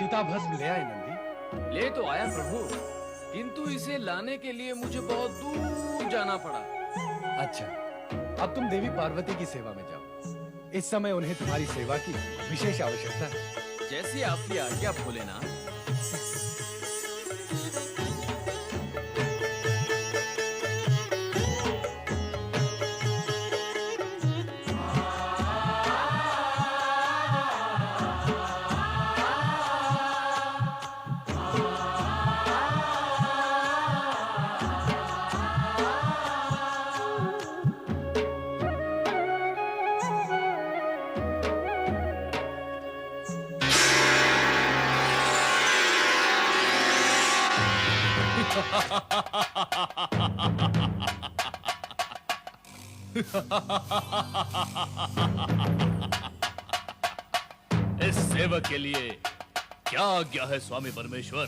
चिताभस्म ले आए नंदी। ले तो आया प्रभु, किंतु इसे लाने के लिए मुझे बहुत दूर जाना पड़ा। अच्छा, अब तुम देवी पार्वती की सेवा में जाओ। इस समय उन्हें तुम्हारी सेवा की विशेष आवश्यकता है। जैसी आपकी आज्ञा भोलेनाथ। इस सेवक के लिए क्या आज्ञा है स्वामी परमेश्वर?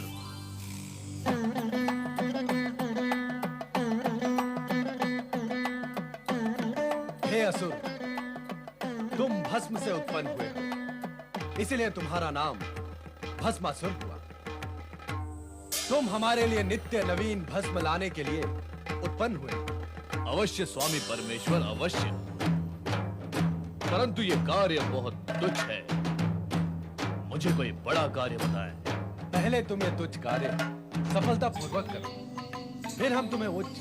हे असुर, तुम भस्म से उत्पन्न हुए हो, इसलिए तुम्हारा नाम भस्मासुर हुआ। तुम हमारे लिए नित्य नवीन भस्म लाने के लिए उत्पन्न हुए। अवश्य स्वामी परमेश्वर, अवश्य, परंतु ये कार्य बहुत तुच्छ है। मुझे कोई बड़ा कार्य बताएं। पहले तुम ये तुच्छ कार्य सफलतापूर्वक करो, फिर हम तुम्हें उच्च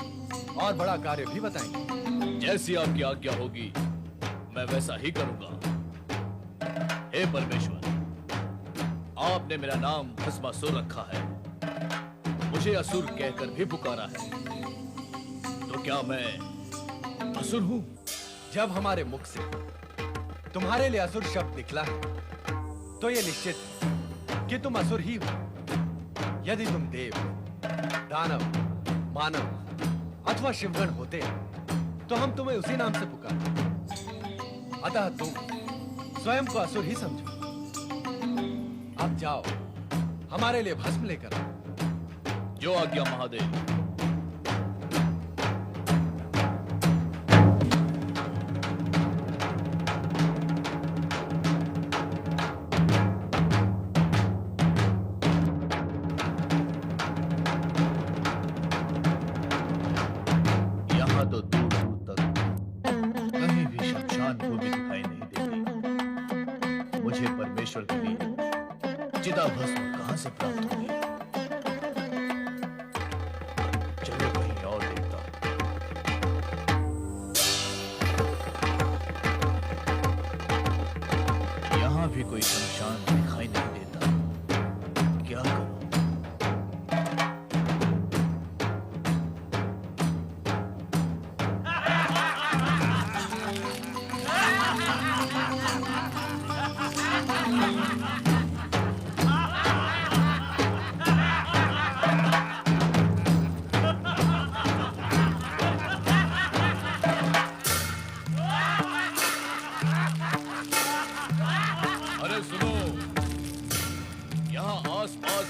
और बड़ा कार्य भी बताएंगे। जैसी आपकी आज्ञा होगी मैं वैसा ही करूंगा। हे परमेश्वर, आपने मेरा नाम भस्मासुर रखा है, मुझे असुर कहकर भी पुकारा है, तो क्या मैं असुर हूं? जब हमारे मुख से तुम्हारे लिए असुर शब्द निकला है, तो यह निश्चित है कि तुम असुर ही हो। यदि तुम देव, दानव, मानव अथवा शिवगण होते तो हम तुम्हें उसी नाम से पुकारते। अतः तुम स्वयं को असुर ही समझो। अब जाओ, हमारे लिए भस्म लेकर आओ। जो आज्ञा महादेव। यहाँ तो दूर दूर तक कहीं भी शमशान भूमि दिखाई नहीं देती। मुझे परमेश्वर के लिए चिताभस्म कहां से प्राप्त होगी? चलो कहीं और देखता हूं। यहां भी कोई शमशान दिखाई नहीं देता। क्या करूं?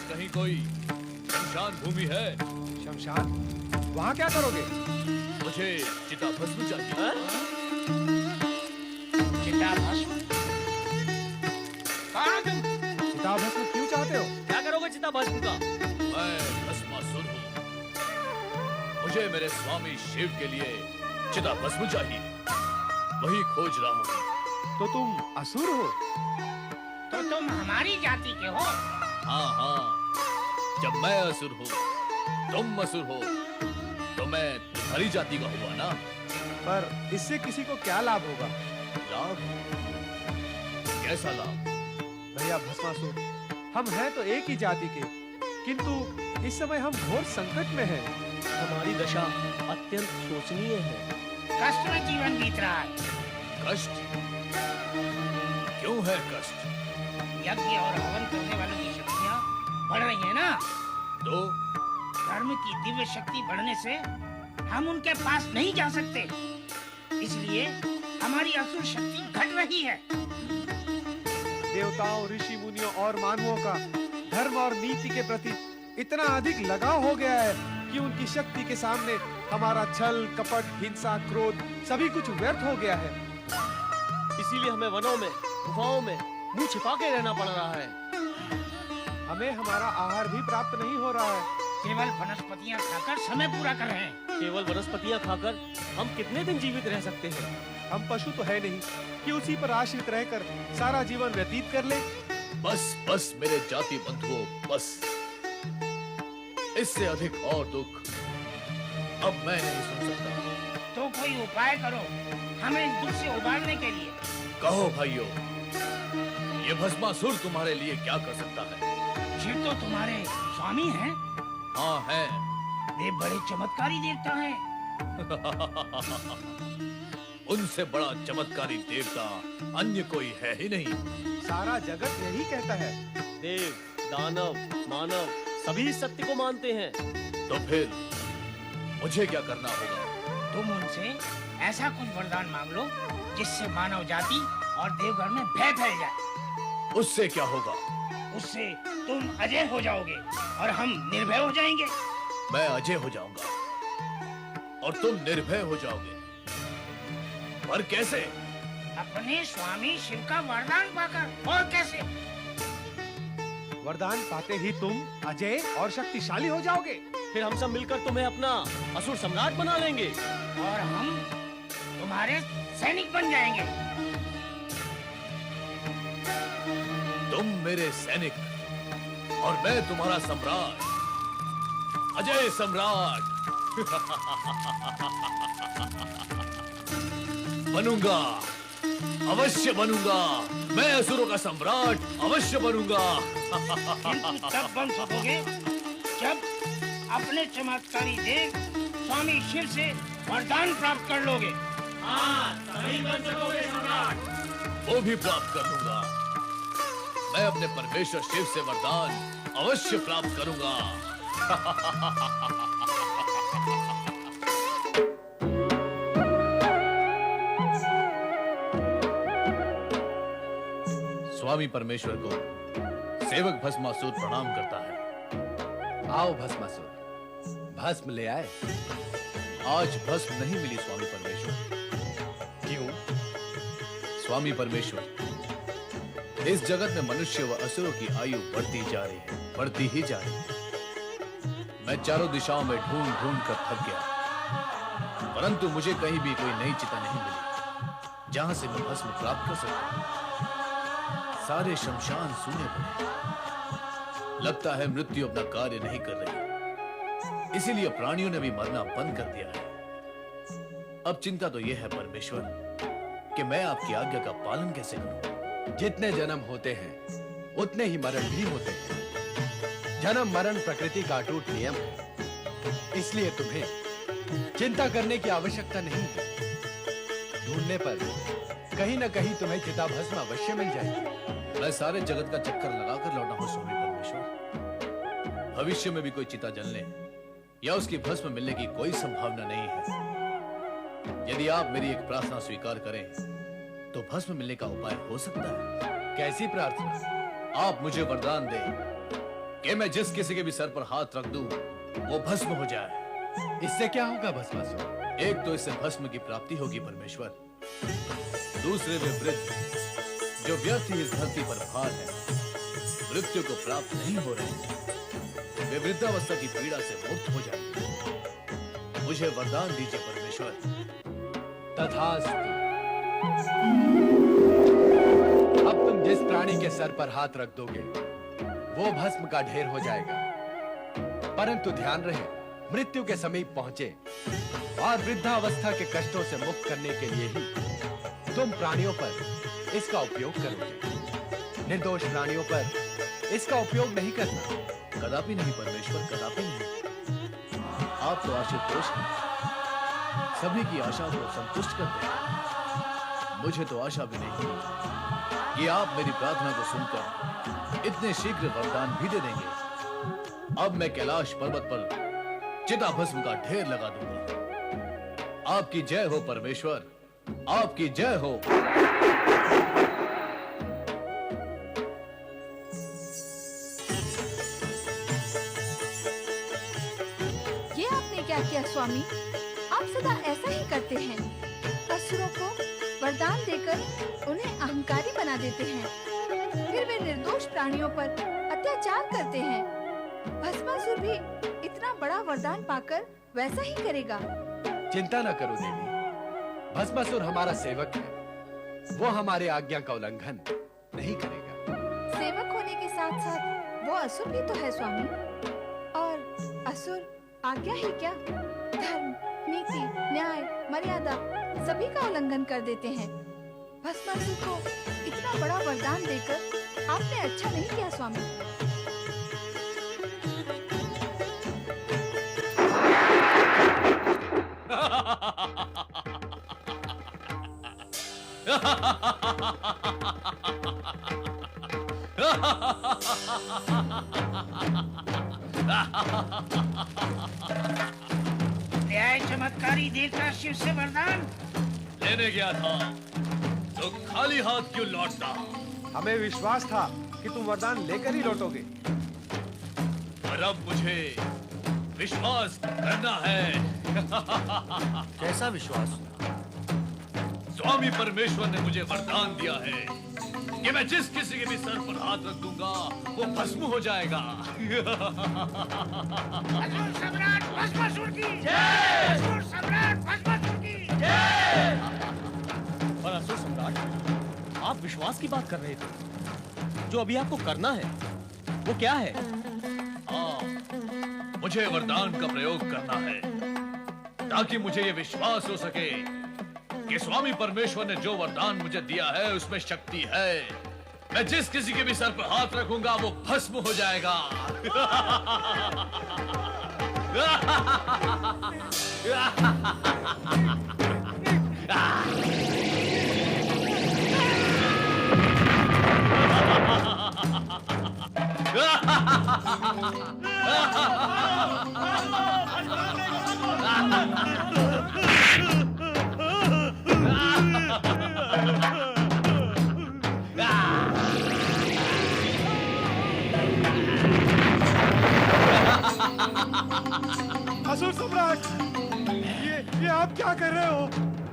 कहीं कोई शमशान भूमि है? शमशान? वहां क्या करोगे? मुझे चिताभस्म चाहिए। चिताभस्म? कौन हो तुम? चिताभस्म क्यों चाहते हो? क्या करोगे चिताभस्म का? मैं भस्मासुर हूँ। मुझे मेरे स्वामी शिव के लिए चिताभस्म चाहिए। वही खोज रहा हूँ। तो तुम असुर हो? तो तुम हमारी जाति के हो? हाँ हाँ, जब मैं असुर हूँ, तुम असुर हो, तो मैं तुम्हारी जाति का हुआ ना। पर इससे किसी को क्या लाभ होगा? लाभ? कैसा लाभ? भैया भस्मासुर, हम हैं तो एक ही जाति के, किंतु इस समय हम घोर संकट में हैं। हमारी दशा अत्यंत शोचनीय है। कष्ट में जीवन बीत रहा है। कष्ट? क्यों है कष्ट? यज्ञ और हवन करने वालों की शक्तियाँ बढ़ रही है ना, तो धर्म की दिव्य शक्ति बढ़ने से हम उनके पास नहीं जा सकते, इसलिए हमारी असुर शक्ति घट रही है। देवताओं, ऋषि मुनियों और मानवों का धर्म और नीति के प्रति इतना अधिक लगाव हो गया है कि उनकी शक्ति के सामने हमारा छल, कपट, हिंसा, क्रोध सभी कुछ व्यर्थ हो गया है। इसीलिए हमें वनों में, गुफाओं में मुंह छिपा के रहना पड़ रहा है। हमें हमारा आहार भी प्राप्त नहीं हो रहा है। केवल वनस्पतियाँ खाकर समय पूरा कर रहे हैं। केवल वनस्पतियाँ खाकर हम कितने दिन जीवित रह सकते हैं? हम पशु तो है नहीं कि उसी पर आश्रित रहकर सारा जीवन व्यतीत कर ले। बस बस मेरे जाति बंधुओं, बस। इससे अधिक और दुख अब मैं नहीं सुन सकता। तो कोई उपाय करो हमें इस दुख से उबारने के लिए। कहो भाइयों, ये भस्मासुर तुम्हारे लिए क्या कर सकता है? शिव तो तुम्हारे स्वामी हैं। हाँ है। वे बड़े चमत्कारी देवता हैं। उनसे बड़ा चमत्कारी देवता अन्य कोई है ही नहीं। सारा जगत यही कहता है। देव, दानव, मानव सभी सत्य को मानते हैं। तो फिर मुझे क्या करना होगा? तुम उनसे ऐसा कुछ वरदान मांग लो जिससे मानव जाति और देवघर में भय फैल जाए। उससे क्या होगा? उससे तुम अजय हो जाओगे और हम निर्भय हो जाएंगे। मैं अजय हो जाऊंगा और तुम निर्भय हो जाओगे। पर कैसे? अपने स्वामी शिव का वरदान पाकर। और कैसे? वरदान पाते ही तुम अजय और शक्तिशाली हो जाओगे। फिर हम सब मिलकर तुम्हें अपना असुर सम्राट बना लेंगे और हम तुम्हारे सैनिक बन जाएंगे। तुम मेरे सैनिक और मैं तुम्हारा सम्राट, अजय सम्राट। बनूंगा, अवश्य बनूंगा। मैं असुरों का सम्राट अवश्य बनूंगा। किंतु तब बन सकोगे जब अपने चमत्कारी देव स्वामी शिव से वरदान प्राप्त कर लोगे। हाँ, तभी बन सकोगे सम्राट। वो भी प्राप्त कर लूंगा। मैं अपने परमेश्वर शिव से वरदान अवश्य प्राप्त करूंगा। स्वामी परमेश्वर को सेवक भस्मासुर प्रणाम करता है। आओ भस्मासुर, भस्म ले आए। आज भस्म नहीं मिली स्वामी परमेश्वर। क्यों? स्वामी परमेश्वर, इस जगत में मनुष्य व असुरों की आयु बढ़ती जा रही है, बढ़ती ही जा रही है। मैं चारों दिशाओं में ढूंढ ढूंढ कर थक गया, परंतु मुझे कहीं भी कोई नई चिता नहीं मिली जहां से मैं भस्म प्राप्त कर सकता। सारे शमशान सूने पड़े। लगता है मृत्यु अपना कार्य नहीं कर रही, इसीलिए प्राणियों ने भी मरना बंद कर दिया है। अब चिंता तो यह है परमेश्वर कि मैं आपकी आज्ञा का पालन कैसे करूं। जितने जन्म होते हैं उतने ही मरण भी होते हैं। जन्म मरण प्रकृति का अटूट नियम है, इसलिए तुम्हें चिंता करने की आवश्यकता नहीं है। ढूंढने पर कहीं न कहीं तुम्हें चिता भस्म अवश्य मिल जाएगी। मैं सारे जगत का चक्कर लगाकर लौटा हूं स्वामी परमेश्वर। भविष्य में भी कोई चिता जलने या उसकी भस्म मिलने की कोई संभावना नहीं है। यदि आप मेरी एक प्रार्थना स्वीकार करें तो भस्म मिलने का उपाय हो सकता है। कैसी प्रार्थना? आप मुझे वरदान दें कि मैं जिस किसी के भी सर पर हाथ रख दूं वो भस्म हो जाए। इससे क्या होगा भस्मासुर? एक तो इससे भस्म की प्राप्ति होगी परमेश्वर, दूसरे वे वृद्ध जो व्यर्थ ही इस धरती पर भार है, मृत्यु को प्राप्त नहीं हो रहे, वे वृद्धावस्था की पीड़ा से मुक्त हो जाएंगे। मुझे वरदान दीजिए परमेश्वर। तथास्तु। अब तुम जिस प्राणी के सर पर हाथ रख दोगे वो भस्म का ढेर हो जाएगा, परंतु ध्यान रहे मृत्यु के समीप पहुंचे और वृद्धावस्था के कष्टों से मुक्त करने के लिए ही तुम प्राणियों पर इसका उपयोग करोगे। निर्दोष प्राणियों पर इसका उपयोग नहीं करना। कदापि नहीं परमेश्वर, कदापि नहीं। आप तो आशुतोष हैं, सभी की आशा को संतुष्ट करते हैं। मुझे तो आशा भी नहीं थी कि आप मेरी प्रार्थना को सुनकर इतने शीघ्र वरदान भी दे देंगे। अब मैं कैलाश पर्वत पर चिता भस्म का ढेर लगा दूंगा। आपकी जय हो परमेश्वर, आपकी जय हो। ये आपने क्या किया स्वामी? आप सदा ऐसा ही करते हैं। असुरों को वरदान देकर उन्हें अहंकारी बना देते हैं, फिर वे निर्दोष प्राणियों पर अत्याचार करते वरदान पाकर वैसा ही करेगा। चिंता न करो देवी, भस्मासुर हमारा सेवक है, वो हमारे आज्ञा का उल्लंघन नहीं करेगा। सेवक होने के साथ साथ वो असुर भी तो है स्वामी। और असुर आज्ञा ही क्या, धर्म, नीति, न्याय, मर्यादा सभी का उल्लंघन कर देते हैं। भस्मासुर को इतना बड़ा वरदान देकर आपने अच्छा नहीं किया स्वामी। ले आए चमत्कारी देवता शिव से वरदान। लेने गया था तो खाली हाथ क्यों लौटता? हमें विश्वास था कि तुम वरदान लेकर ही लौटोगे। और अब मुझे विश्वास करना है। कैसा विश्वास? स्वामी परमेश्वर ने मुझे वरदान दिया है कि मैं जिस किसी के भी सर पर हाथ रख दूंगा वो भस्म हो जाएगा। असुर सम्राट भस्मासुर की जय! असुर सम्राट भस्मासुर की जय! पर असुर सम्राट, आप विश्वास की बात कर रहे थे। जो अभी आपको करना है वो क्या है? हाँ, मुझे वरदान का प्रयोग करना है ताकि मुझे ये विश्वास हो सके कि स्वामी परमेश्वर ने जो वरदान मुझे दिया है उसमें शक्ति है। मैं जिस किसी के भी सर पर हाथ रखूंगा वो भस्म हो जाएगा। असुर सम्राट, ये आप क्या कर रहे हो?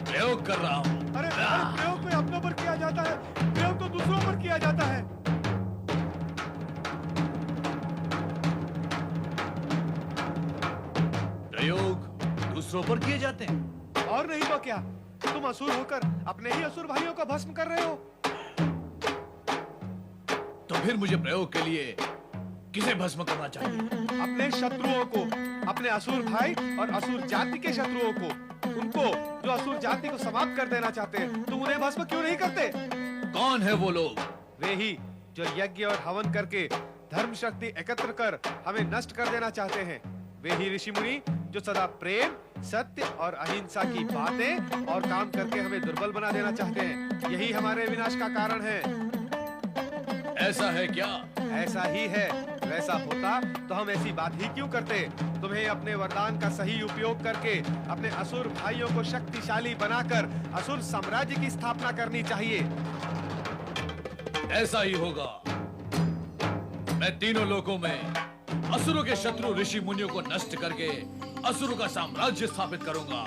प्रयोग कर रहा हूँ। अरे प्रयोग कोई अपनों पर किया जाता है, प्रयोग तो दूसरों पर किया जाता है। प्रयोग दूसरों पर किए जाते हैं। और नहीं तो क्या, तुम असुर होकर अपने ही असुर भाइयों को भस्म कर रहे हो। तो फिर मुझे प्रयोग के लिए किसे भस्म करना चाहिए? अपने शत्रुओं को, अपने असुर भाई और असुर जाति के शत्रुओं को, उनको जो असुर जाति को समाप्त कर देना चाहते हैं। तुम उन्हें भस्म क्यों नहीं करते? कौन है वो लोग? वे ही जो यज्ञ और हवन करके धर्म शक्ति एकत्र कर हमें नष्ट कर देना चाहते हैं। वे ही ऋषि मुनि जो सदा प्रेम, सत्य और अहिंसा की बातें और काम करके हमें दुर्बल बना देना चाहते हैं। यही हमारे विनाश का कारण है। ऐसा है क्या? ऐसा ही है। वैसा होता तो हम ऐसी बात ही क्यों करते? तुम्हें अपने वरदान का सही उपयोग करके अपने असुर भाइयों को शक्तिशाली बनाकर असुर साम्राज्य की स्थापना करनी चाहिए। ऐसा ही होगा। मैं तीनों लोकों में असुरों के शत्रु ऋषि मुनियों को नष्ट करके असुरों का साम्राज्य स्थापित करूंगा।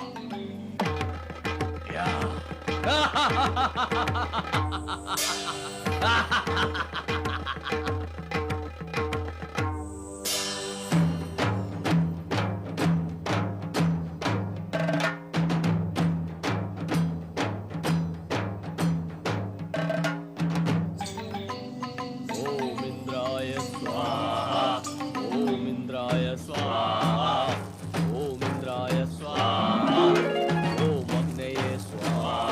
ओम इंद्राय स्वाहा, ओम इंद्राय स्वाहा, ओम इंद्राय स्वाहा, ओम अग्नये स्वाहा।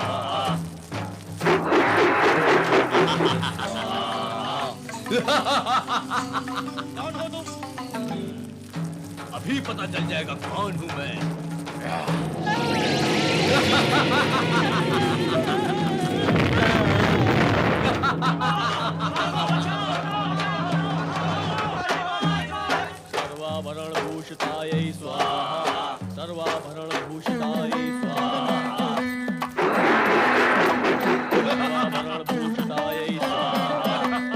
कौन हो तुम? अभी पता चल जाएगा कौन हूं मैं। सर्वाभरण भूषितायै स्वाहा, सर्वाभरण भूषितायै स्वाहा, सर्वाभरण भूषितायै स्वाहा,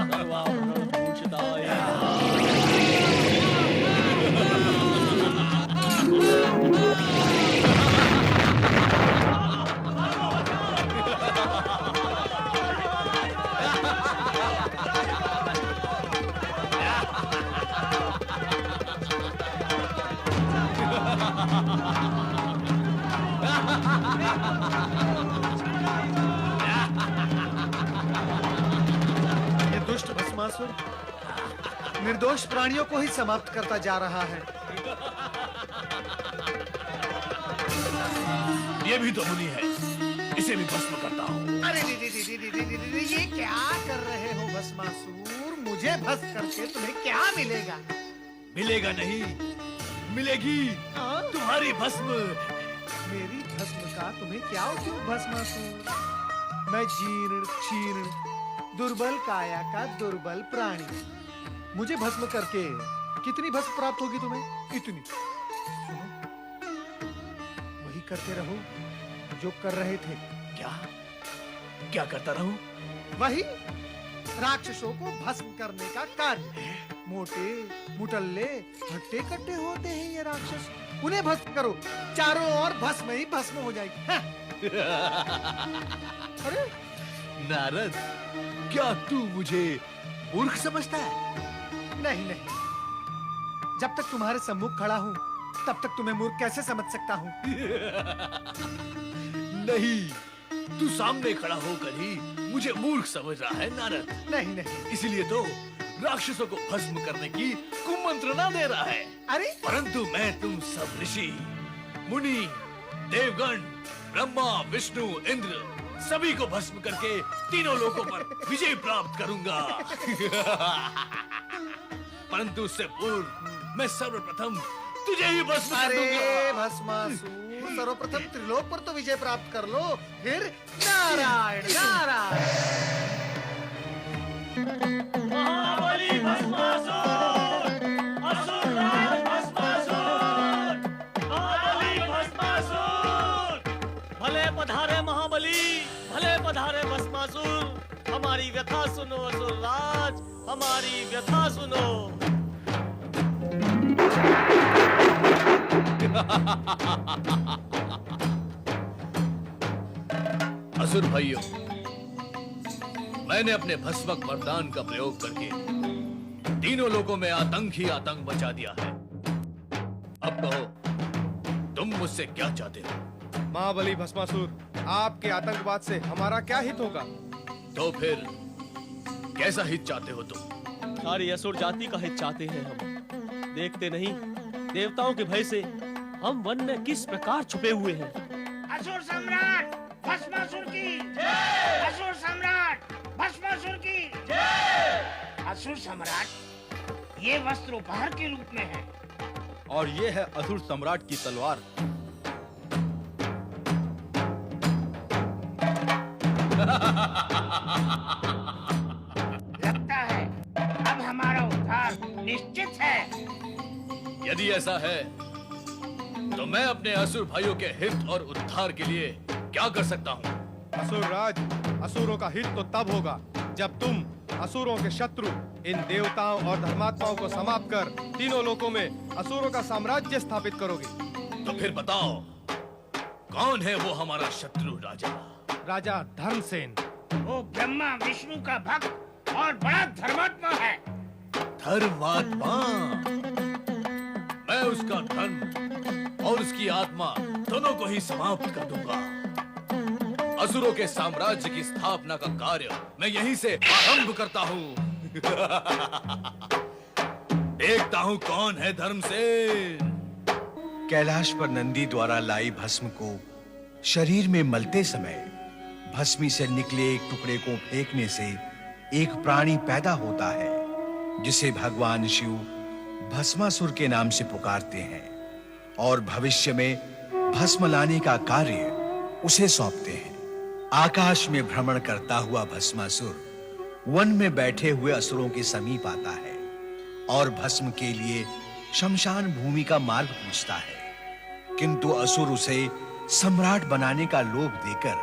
सर्वाभरण भूषितायै Ha असुर निर्दोष प्राणियों को ही समाप्त करता जा रहा है। ये भी तो मुनि है, इसे भी भस्म करता हूँ। अरे ये क्या कर रहे हो भस्मासुर? मुझे भस्म करके तुम्हें क्या मिलेगा? मिलेगा नहीं, मिलेगी तुम्हारी भस्म। मेरी भस्म का तुम्हें क्या उपयोग भस्मासुर? मैं जीर्ण क्षीर्ण दुर्बल काया का दुर्बल प्राणी, मुझे भस्म करके कितनी भस्म प्राप्त होगी तुम्हें? इतनी। सुनो, वही करते रहो जो कर रहे थे। क्या क्या करता रहूं? वही राक्षसों को भस्म करने का कार्य। मोटे मुटल्ले हट्टे कट्टे होते हैं ये राक्षस, उन्हें भस्म करो, चारों ओर भस्म ही भस्म हो जाएगी। हाँ। अरे नारद, क्या तू मुझे मूर्ख समझता है? नहीं नहीं, जब तक तुम्हारे सम्मुख खड़ा हूँ तब तक तुम्हें मूर्ख कैसे समझ सकता हूँ? नहीं, तू सामने खड़ा होकर ही मुझे मूर्ख समझ रहा है नारद। नहीं नहीं, इसीलिए तो राक्षसों को भस्म करने की कुमंत्रणा दे रहा है। अरे परंतु मैं तुम सब ऋषि, मुनि, देवगण, ब्रह्मा, विष्णु, इंद्र सभी को भस्म करके तीनों लोकों पर विजय प्राप्त करूंगा। परंतु उससे पूर्व मैं सर्वप्रथम तुझे ही भस्म कर दूंगा। अरे भस्मासुर, सर्वप्रथम त्रिलोक पर तो विजय प्राप्त कर लो, फिर नारायण नारायण। महाबली भस्मासुर, असुरराज भस्मासुर, महाबली भस्मासुर। भले पधारे महाबली, भले पधारे भस्मासुर। हमारी व्यथा सुनो असुरराज, हमारी व्यथा सुनो। असुर भाइयों, मैंने अपने भस्मक वरदान का प्रयोग करके तीनों लोगों में आतंक ही आतंक मचा दिया है। अब कहो, तुम मुझसे क्या चाहते हो? महाबली भस्मासुर, आपके आतंकवाद से हमारा क्या हित होगा? तो फिर कैसा हित चाहते हो तुम? सारी असुर जाति का हित चाहते हैं हम। देखते नहीं, देवताओं के भय से हम वन में किस प्रकार छुपे हुए हैं। असुर सम्राट भस्मासुर की जय! असुर सम्राट भस्मासुर की जय! असुर सम्राट, ये वस्त्र उपहार के रूप में है। और ये है असुर सम्राट की तलवार। लगता है अब हमारा उद्धार निश्चित है। यदि ऐसा है तो मैं अपने असुर भाइयों के हित और उद्धार के लिए क्या कर सकता हूँ? असुर राज, असुरों का हित तो तब होगा जब तुम असुरों के शत्रु इन देवताओं और धर्मात्माओं को समाप्त कर तीनों लोकों में असुरों का साम्राज्य स्थापित करोगे। तो फिर बताओ, कौन है वो हमारा शत्रु राजा? राजा धर्मसेन। वो ब्रह्मा विष्णु का भक्त और बड़ा धर्मात्मा है। धर्मात्मा? मैं उसका धर्म और उसकी आत्मा दोनों को ही समाप्त कर दूंगा। असुरों के साम्राज्य की स्थापना का कार्य मैं यहीं से आरंभ करता हूँ। देखता हूँ कौन है धर्मसेन। कैलाश पर नंदी द्वारा लाई भस्म को शरीर में मलते समय भस्मी से निकले एक टुकड़े को फेंकने से एक प्राणी पैदा होता है, जिसे भगवान शिव भस्मासुर के नाम से पुकारते हैं और भविष्य में भस्म लाने का कार्य उसे सौंपते हैं। आकाश में भ्रमण करता हुआ भस्मासुर वन में बैठे हुए असुरों के समीप आता है और भस्म के लिए शमशान भूमि का मार्ग पूछता है, किंतु असुर उसे सम्राट बनाने का लोभ देकर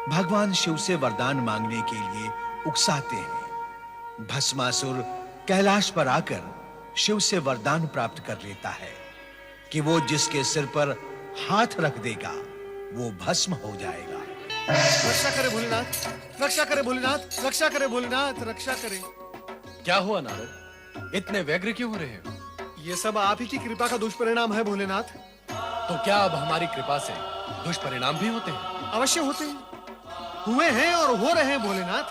भगवान शिव से वरदान मांगने के लिए उकसाते हैं। भस्मासुर कैलाश पर आकर शिव से वरदान प्राप्त कर लेता है कि वो जिसके सिर पर हाथ रख देगा वो भस्म हो जाएगा। रक्षा करे भोलेनाथ, रक्षा करे भोलेनाथ, रक्षा करे भोलेनाथ, रक्षा करे। क्या हुआ नारद, इतने व्यग्र क्यों हो रहे हो? ये सब आप ही की कृपा का दुष्परिणाम है भोलेनाथ। तो क्या अब हमारी कृपा से दुष्परिणाम भी होते हैं? अवश्य होते हैं, हुए हैं और हो रहे हैं भोलेनाथ।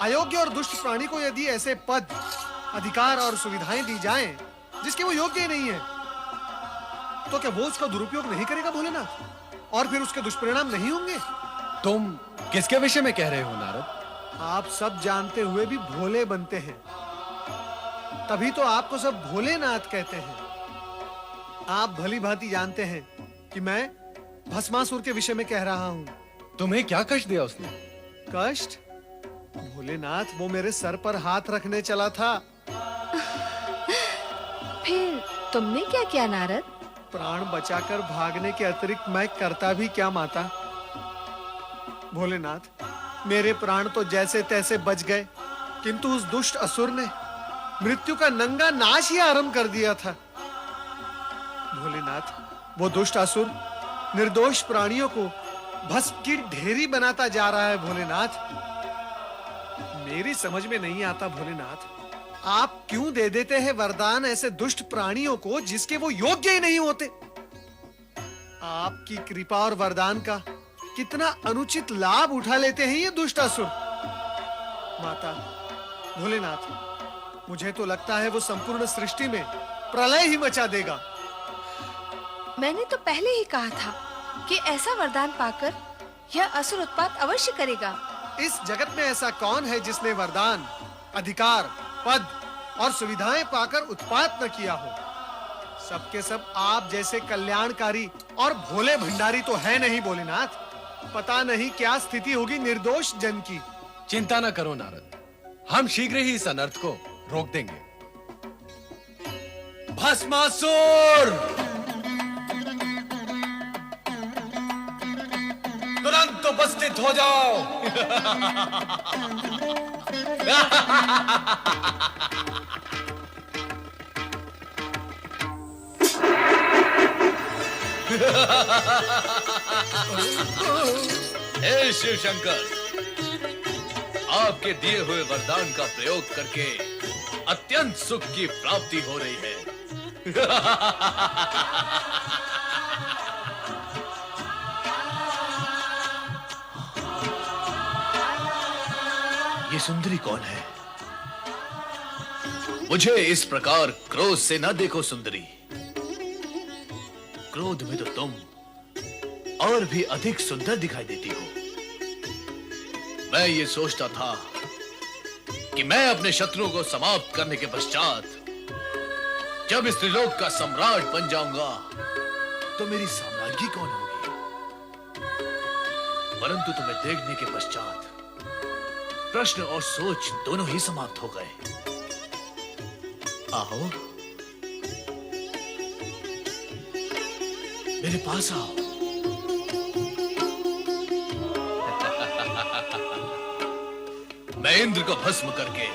अयोग्य और दुष्ट प्राणी को यदि ऐसे पद, अधिकार और सुविधाएं दी जाएं जिसके वो योग्य ही नहीं है, तो क्या वो उसका दुरुपयोग नहीं करेगा भोलेनाथ? और फिर उसके दुष्परिणाम नहीं होंगे? तुम किसके विषय में कह रहे हो नारद? आप सब जानते हुए भी भोले बनते हैं, तभी तो आपको सब भोलेनाथ कहते हैं। आप भली भांति जानते हैं कि मैं भस्मासुर के विषय में कह रहा हूं। तुम्हें क्या कष्ट दिया उसने? कष्ट? भोलेनाथ, वो मेरे सर पर हाथ रखने चला था। फिर तुमने क्या किया नारद? प्राण बचाकर भागने के अतिरिक्त मैं करता भी क्या माता? भोलेनाथ, मेरे प्राण तो जैसे तैसे बच गए, किंतु उस दुष्ट असुर ने मृत्यु का नंगा नाश ही आरंभ कर दिया था। भोलेनाथ, वो दुष्ट असुर निर्दोष प्राणियों को भस्म की ढेरी बनाता जा रहा है। भोलेनाथ, मेरी समझ में नहीं आता भोलेनाथ, आप क्यों दे देते हैं वरदान ऐसे दुष्ट प्राणियों को जिसके वो योग्य ही नहीं होते? आपकी कृपा और वरदान का कितना अनुचित लाभ उठा लेते हैं ये दुष्ट असुर। माता, भोलेनाथ, मुझे तो लगता है वो संपूर्ण सृष्टि में प्रलय ही मचा देगा। मैंने तो पहले ही कहा था कि ऐसा वरदान पाकर यह असुर उत्पात अवश्य करेगा। इस जगत में ऐसा कौन है जिसने वरदान, अधिकार, पद और सुविधाएं पाकर उत्पात न किया हो? सबके सब आप जैसे कल्याणकारी और भोले भंडारी तो है नहीं भोलेनाथ। पता नहीं क्या स्थिति होगी निर्दोष जन की। चिंता न करो नारद, हम शीघ्र ही इस अनर्थ को रोक देंगे। भस्मासुर, तुरंत उपस्थित हो जाओ। हे शिव शंकर, आपके दिए हुए वरदान का प्रयोग करके अत्यंत सुख की प्राप्ति हो रही है। ये सुंदरी कौन है? मुझे इस प्रकार क्रोध से न देखो सुंदरी। क्रोध में तो तुम और भी अधिक सुंदर दिखाई देती हो। मैं ये सोचता था कि मैं अपने शत्रुओं को समाप्त करने के पश्चात जब इस त्रिलोक का सम्राट बन जाऊंगा तो मेरी साम्राज्ञी कौन होगी? परंतु तुम्हें देखने के पश्चात प्रश्न और सोच दोनों ही समाप्त हो गए। आओ, मेरे पास आओ। मैं इंद्र को भस्म करके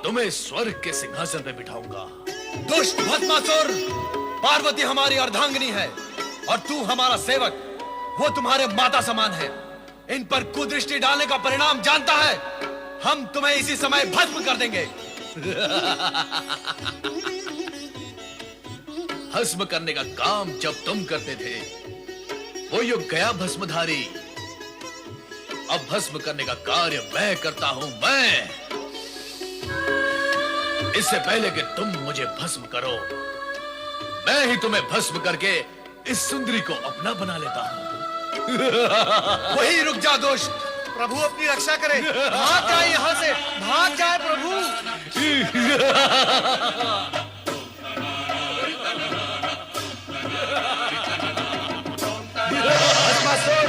तुम्हें स्वर्ग के सिंहासन पे बिठाऊंगा। दुष्ट भस्मासुर, पार्वती हमारी अर्धांगिनी है और तू हमारा सेवक। वो तुम्हारे माता समान है। इन पर कुदृष्टि डालने का परिणाम जानता है। हम तुम्हें इसी समय भस्म कर देंगे। भस्म करने का काम जब तुम करते थे वो युग गया भस्मधारी। अब भस्म करने का कार्य मैं करता हूं। मैं, इससे पहले कि तुम मुझे भस्म करो, मैं ही तुम्हें भस्म करके इस सुंदरी को अपना बना लेता हूं। वही रुक जा दुष्ट। प्रभु अपनी रक्षा करे। भाग जाए यहाँ से, भाग जाए प्रभु। भस्मासुर,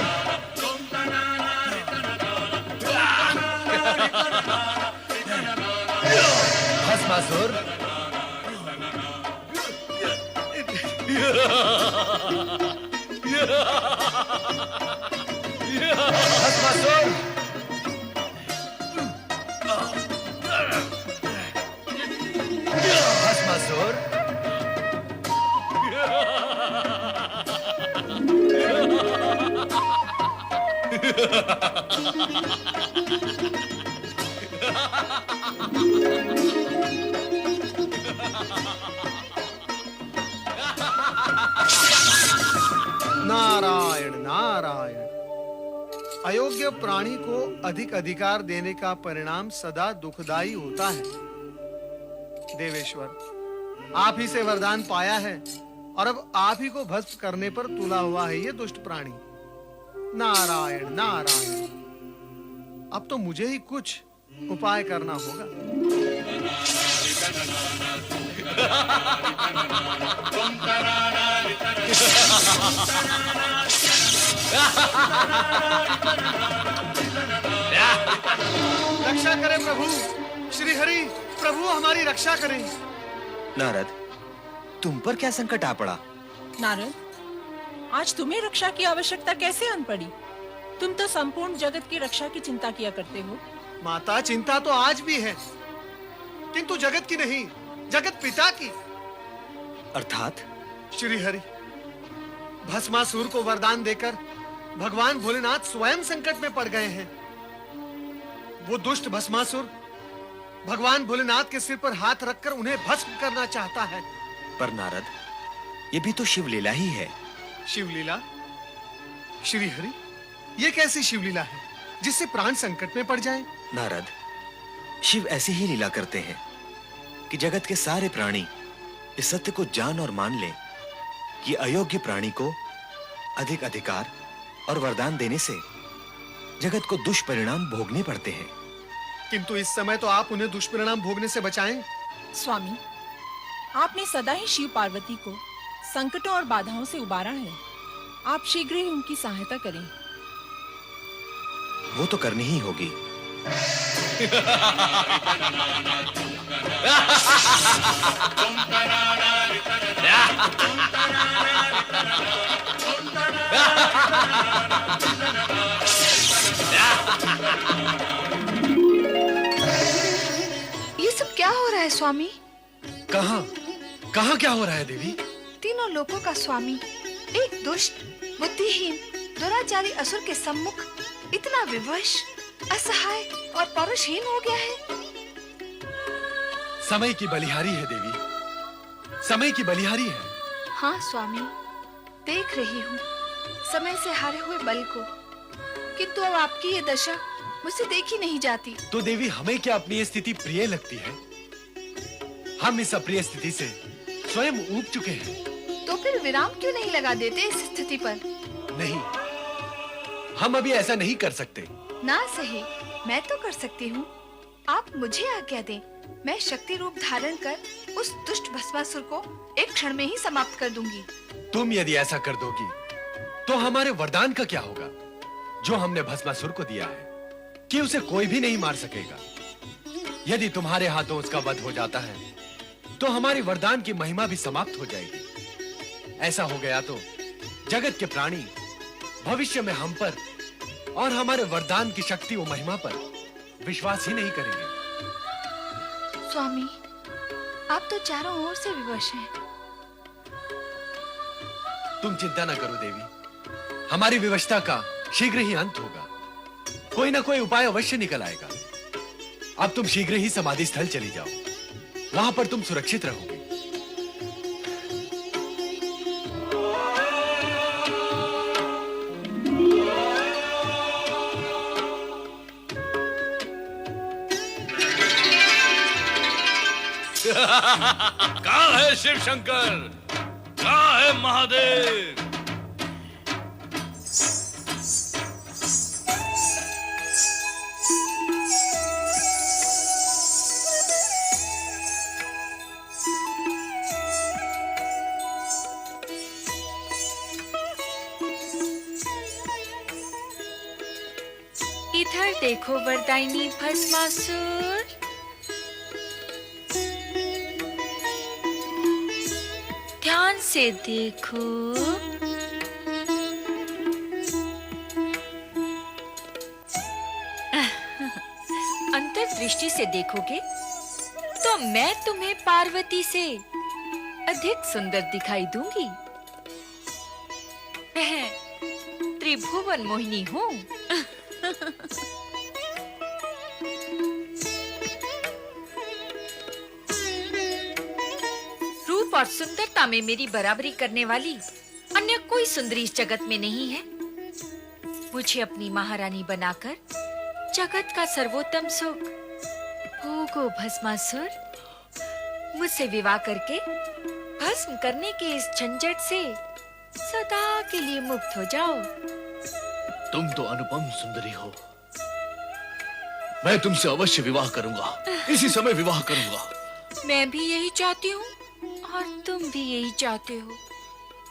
भस्मासुर, भस्मासुर, भस्मासुर, नारायण नारायण। अयोग्य प्राणी को अधिक अधिकार देने का परिणाम सदा दुखदाई होता है। देवेश्वर, आप ही से वरदान पाया है और अब आप ही को भस्म करने पर तुला हुआ है ये दुष्ट प्राणी। नारायण नारायण, अब तो मुझे ही कुछ उपाय करना होगा। रक्षा करें प्रभु, श्री हरि प्रभु हमारी रक्षा करें। नारद, तुम पर क्या संकट आ पड़ा? नारद, आज तुम्हें रक्षा की आवश्यकता कैसे आन पड़ी? तुम तो संपूर्ण जगत की रक्षा की चिंता किया करते हो। माता, चिंता तो आज भी है, किंतु जगत की नहीं, जगत पिता की। अर्थात? श्री हरि, भस्मासुर को वरदान देकर भगवान भोलेनाथ स्वयं संकट में पड़ गए हैं। वो दुष्ट भस्मासुर भगवान भोलेनाथ के सिर पर हाथ रखकर उन्हें भस्म करना चाहता है। पर नारद, ये भी तो शिवलीला ही है। शिवलीला? श्री हरि, ये कैसी शिवलीला है जिससे प्राण संकट में पड़ जाएं? नारद, शिव ऐसी ही लीला करते हैं कि जगत के सारे प्राणी इस सत्य को जान और मान लें कि अयोग्य प्राणी को अधिक अधिकार और वरदान देने से जगत को दुष्परिणाम भोगने पड़ते हैं। किंतु इस समय तो आप उन्हें दुष्परिणाम भोगने से बचाएं। स्वामी, आपने सदा ही शिव पार्वती को संकटों और बाधाओं से उबारा है। आप शीघ्र ही उनकी सहायता करें। वो तो करनी ही होगी। ये सब क्या हो रहा है स्वामी? कहाँ कहाँ क्या हो रहा है देवी? तीनों लोकों का स्वामी एक दुष्ट, बुद्धिहीन, दुराचारी असुर के सम्मुख इतना विवश, असहाय और पौरुषहीन हो गया है। समय की बलिहारी है देवी, समय की बलिहारी है। हाँ स्वामी, देख रही हूँ समय से हारे हुए बल को, किंतु अब आपकी ये दशा मुझसे देखी नहीं जाती। तो देवी, हमें क्या अपनी ये स्थिति प्रिय लगती है? हम इस अप्रिय स्थिति से स्वयं ऊब चुके हैं। तो फिर विराम क्यों नहीं लगा देते इस स्थिति पर? नहीं, हम अभी ऐसा नहीं कर सकते। ना सही, मैं तो कर सकती हूँ। आप मुझे आज्ञा दें, मैं शक्ति रूप धारण कर उस दुष्ट भस्मासुर को एक क्षण में ही समाप्त कर दूंगी। तुम यदि ऐसा कर दोगी तो हमारे वरदान का क्या होगा जो हमने भस्मासुर को दिया है कि उसे कोई भी नहीं मार सकेगा? यदि तुम्हारे हाथों उसका वध हो जाता है तो हमारी वरदान की महिमा भी समाप्त हो जाएगी। ऐसा हो गया तो जगत के प्राणी भविष्य में हम पर और हमारे वरदान की शक्ति व महिमा पर विश्वास ही नहीं करेंगे। स्वामी, आप तो चारों ओर से विवश हैं। तुम चिंता न करो देवी, हमारी विवशता का शीघ्र ही अंत होगा। कोई ना कोई उपाय अवश्य निकल आएगा। अब तुम शीघ्र ही समाधि स्थल चली जाओ, वहां पर तुम सुरक्षित रहोगे। कहाँ है शिव शंकर? कहाँ है महादेव? इधर देखो वरदायिनी भस्मासुर। ध्यान से देखो। अंतर्दृष्टि से देखोगे तो मैं तुम्हें पार्वती से अधिक सुंदर दिखाई दूंगी। मैं त्रिभुवन मोहिनी हूँ। रूप और सुंदरता में मेरी बराबरी करने वाली अन्य कोई सुंदरी इस जगत में नहीं है। मुझे अपनी महारानी बनाकर जगत का सर्वोत्तम सुख भोगो भस्मासुर। मुझसे विवाह करके भस्म करने के इस झंझट से सदा के लिए मुक्त हो जाओ। तुम तो अनुपम सुंदरी हो। मैं तुमसे अवश्य विवाह करूंगा, इसी समय विवाह करूंगा। मैं भी यही चाहती हूँ और तुम भी यही चाहते हो,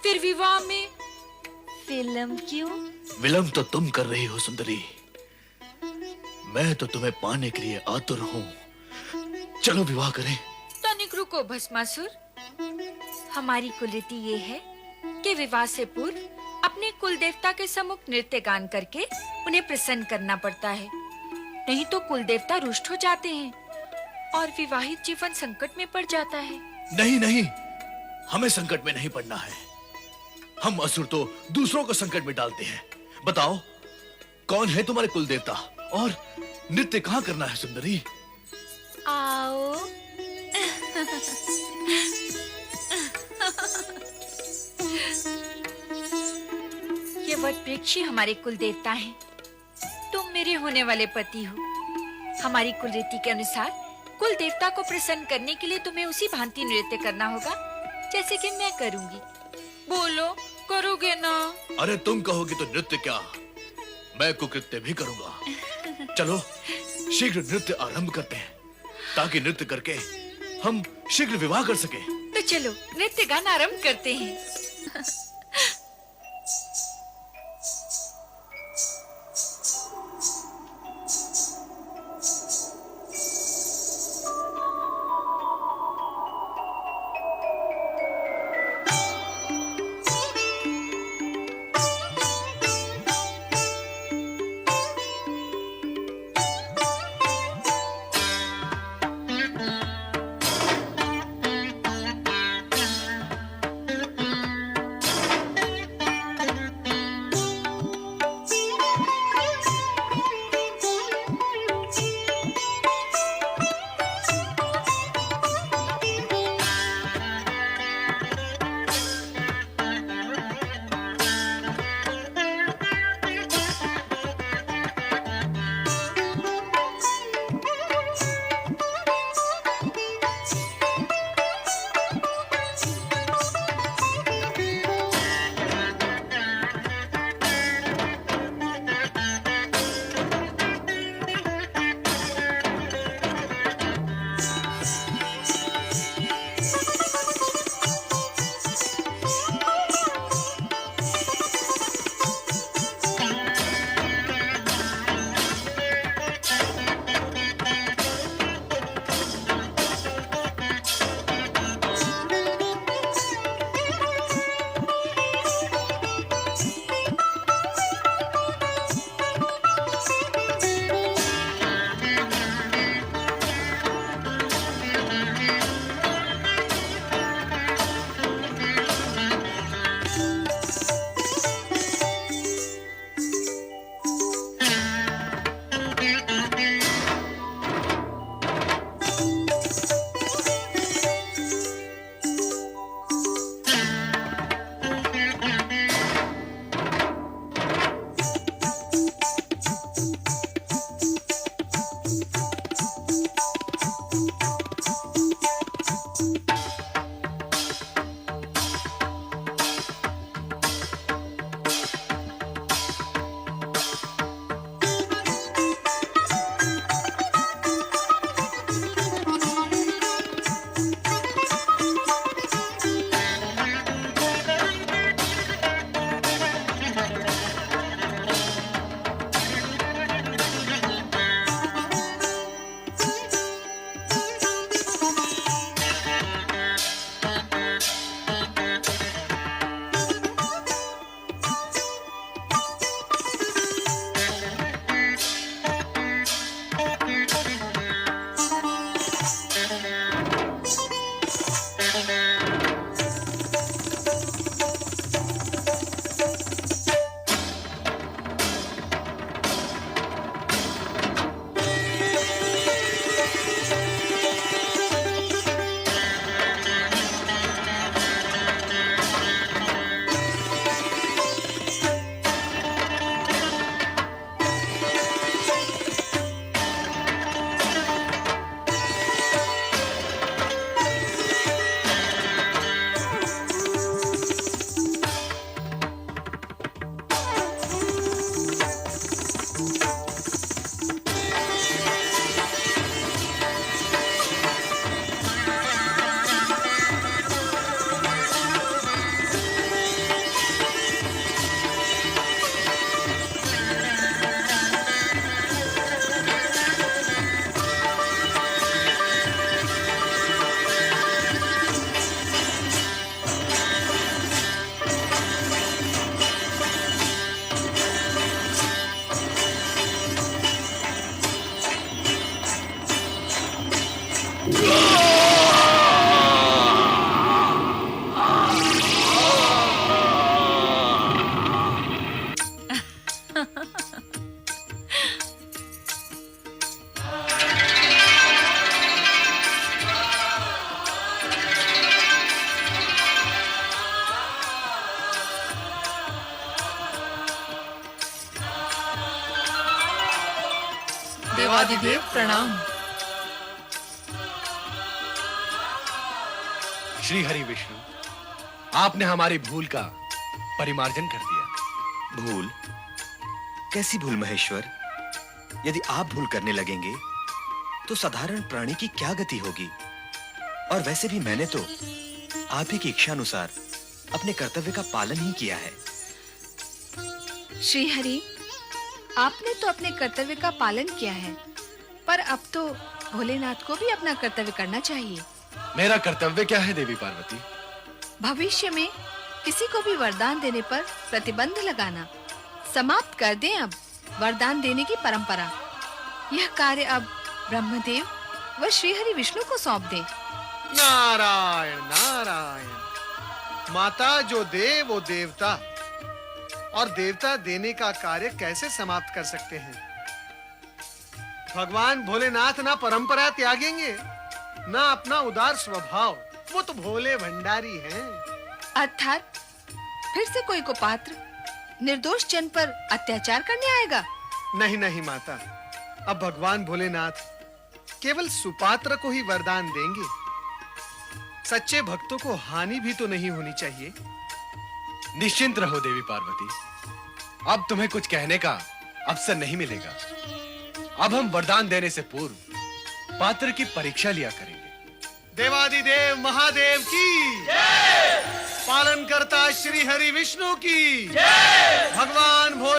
फिर विवाह में विलंब क्यों? विलंब तो तुम कर रही हो सुंदरी, मैं तो तुम्हें पाने के लिए आतुर हूँ। चलो विवाह करें। तनिक रुको भस्मासुर। हमारी कुलरीति ये है कि विवाह से पूर्व अपने कुल देवता के सम्मुख नृत्य गान करके उन्हें प्रसन्न करना पड़ता है, नहीं तो कुल देवता रुष्ट हो जाते हैं और विवाहित जीवन संकट में पड़ जाता है। नहीं नहीं, हमें संकट में नहीं पड़ना है। हम असुर तो दूसरों को संकट में डालते हैं। बताओ कौन है तुम्हारे कुल देवता और नृत्य कहाँ करना है सुंदरी? आओ। ये वटवृक्ष ही हमारे कुल देवता हैं। तुम मेरे होने वाले पति हो। हमारी कुल रीति के अनुसार कुल देवता को प्रसन्न करने के लिए तुम्हें उसी भांति नृत्य करना होगा जैसे कि मैं करूंगी। बोलो, करोगे ना? अरे तुम कहोगे तो नृत्य क्या, मैं कुकृत्य भी करूंगा। चलो शीघ्र नृत्य आरंभ करते हैं ताकि नृत्य करके हम शीघ्र विवाह कर सके। तो चलो नृत्य गाना आरंभ करते हैं। देवादिदेव प्रणाम। श्री हरि विष्णु, आपने हमारी भूल का परिमार्जन कर दिया। भूल? कैसी भूल महेश्वर? यदि आप भूल करने लगेंगे तो साधारण प्राणी की क्या गति होगी? और वैसे भी मैंने तो आप ही की इच्छा अनुसार अपने कर्तव्य का पालन ही किया है। श्री हरि, आपने तो अपने कर्तव्य का पालन किया है, पर अब तो भोलेनाथ को भी अपना कर्तव्य करना चाहिए। मेरा कर्तव्य क्या है देवी पार्वती? भविष्य में किसी को भी वरदान देने पर प्रतिबंध लगाना समाप्त कर दें। अब वरदान देने की परंपरा, यह कार्य अब ब्रह्मदेव व श्रीहरि विष्णु को सौंप दें। नारायण नारायण। माता जो दे वो देवता, और देवता देने का कार्य कैसे समाप्त कर सकते हैं? भगवान भोलेनाथ ना परंपरा त्यागेंगे, ना अपना उदार स्वभाव। वो तो भोले भंडारी हैं। अर्थात फिर से कोई को पात्र निर्दोष जन पर अत्याचार करने आएगा? नहीं नहीं माता, अब भगवान भोलेनाथ केवल सुपात्र को ही वरदान देंगे। सच्चे भक्तों को हानि भी तो नहीं होनी चाहिए। निश्चिंत रहो देवी पार्वती, अब तुम्हें कुछ कहने का अवसर नहीं मिलेगा। अब हम वरदान देने से पूर्व पात्र की परीक्षा लिया करेंगे। देवादिदेव महादेव की जय। पालन करता श्री हरि विष्णु की जय। भगवान भोले